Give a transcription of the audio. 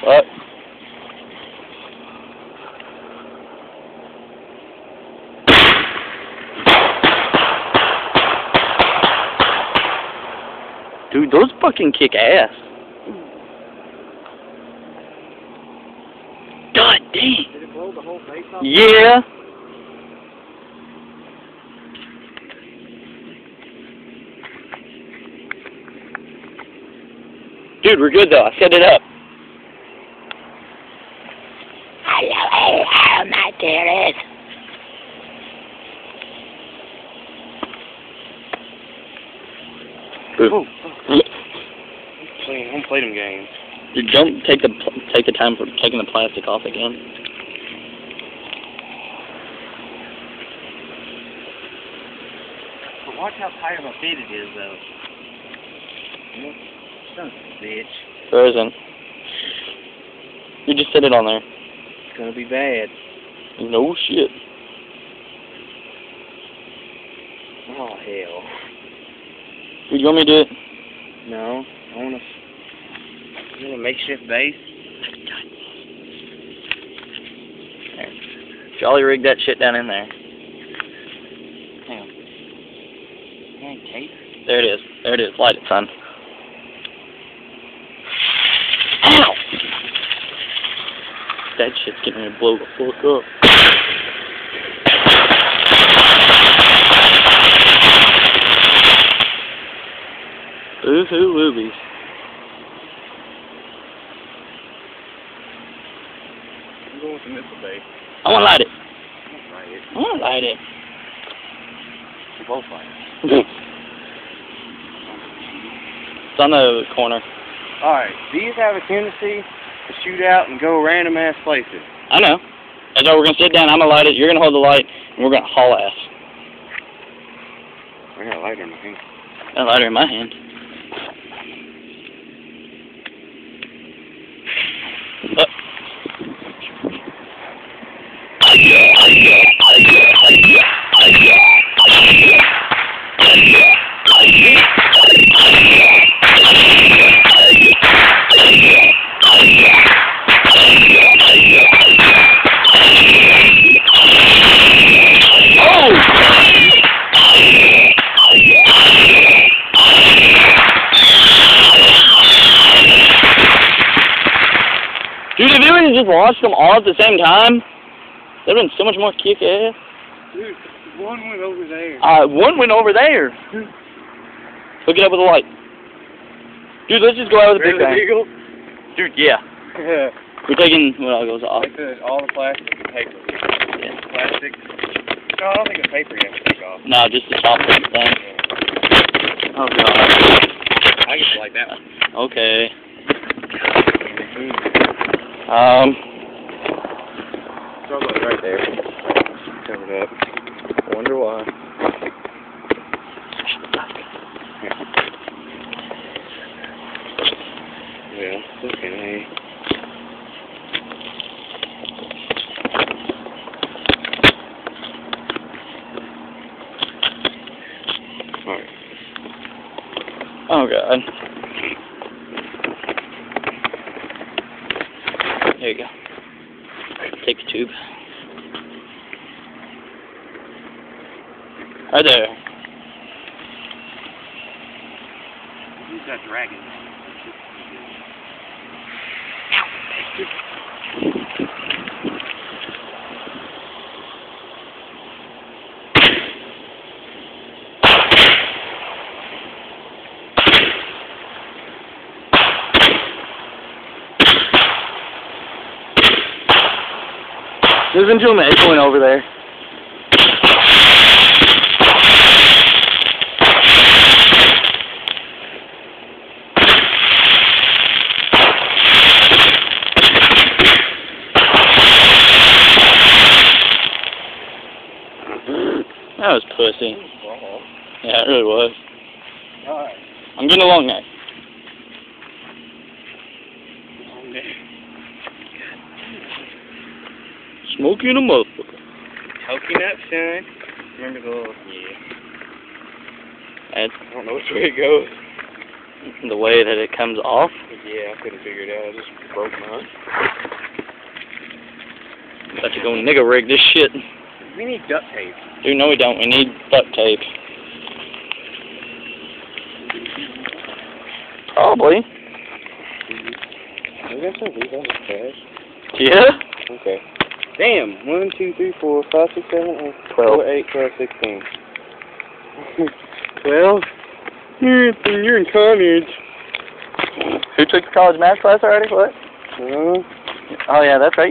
What? Dude, those fucking kick ass. God damn. Did it blow the whole face off? Yeah. Dude, we're good though. I set it up. Hello, my dearest. Oh. I'm playing them games. Dude, don't take the time for taking the plastic off again. But watch how tight of a fit it is, though. Son of a bitch. There isn't. You just sit it on there. It's gonna be bad. No shit. Oh, hell. Dude, you want me to do it? No. I want a makeshift base. There. Jolly rig that shit down in there. Hang on. There ain't tape. There it is. There it is. Light it, son. Ow! That shit's getting ready to blow the fuck up. Boo-hoo woobies. I'm going with the missile base. I want to light it. I want to light it. I want to light it. We both light it. It's on the corner. Alright, these have a tendency to shoot out and go random ass places. I know. That's why we're going to sit down, I'm going to light it, you're going to hold the light, and we're going to haul ass. I got a lighter in my hand. Got a lighter in my hand. Dude, if you would have just launched them all at the same time, that would have been so much more kick-ass. Dude, one went over there. One went over there. Hook it up with a light. Dude, let's just go out with a big bang. Eagle? Dude, yeah. We're taking, well, it goes off. Like all the plastic and paper. Yeah. Plastic. No, I don't think the paper you have to take off. No, just the top thing. Oh, God. I just like that one. Okay. Throw it right there. Covered up. I wonder why. Yeah, okay. Alright. Oh, God. There you go. Take the tube. Right there. Who's that dragon? Listen to him echoing over there. That was pussy. Yeah, it really was. Alright. I'm getting a long neck. Smoking a motherfucker. Toking up, son. Remember the little, yeah. I don't know which way it goes. The way that it comes off? Yeah, I couldn't figure it out. I just broke mine. About to go nigga rig this shit. We need duct tape. Dude, no we don't. We need duct tape. Probably. I got some of these on the trash. Yeah? Okay. Damn. 1, 2, 3, 4, 5, 6, 7, 8, 12. 4, 8, 12, 16. 12? You're in college. Who took the college math class already? What? Oh yeah, that's right.